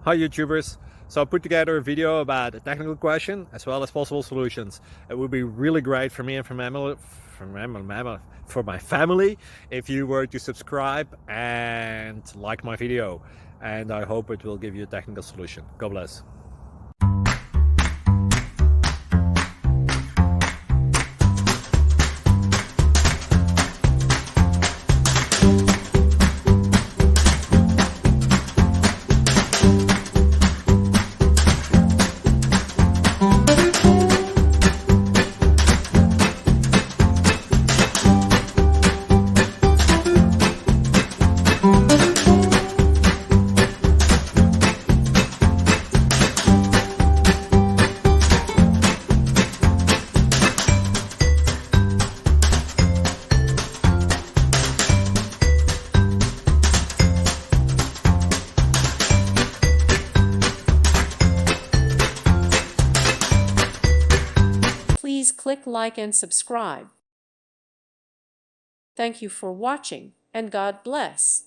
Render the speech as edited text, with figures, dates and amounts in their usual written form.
Hi YouTubers! So I put together a video about a technical question as well as possible solutions. It would be really great for me and for my family if you were to subscribe and like my video, and I hope it will give you a technical solution. God bless. Please click like and subscribe. Thank you for watching, and God bless.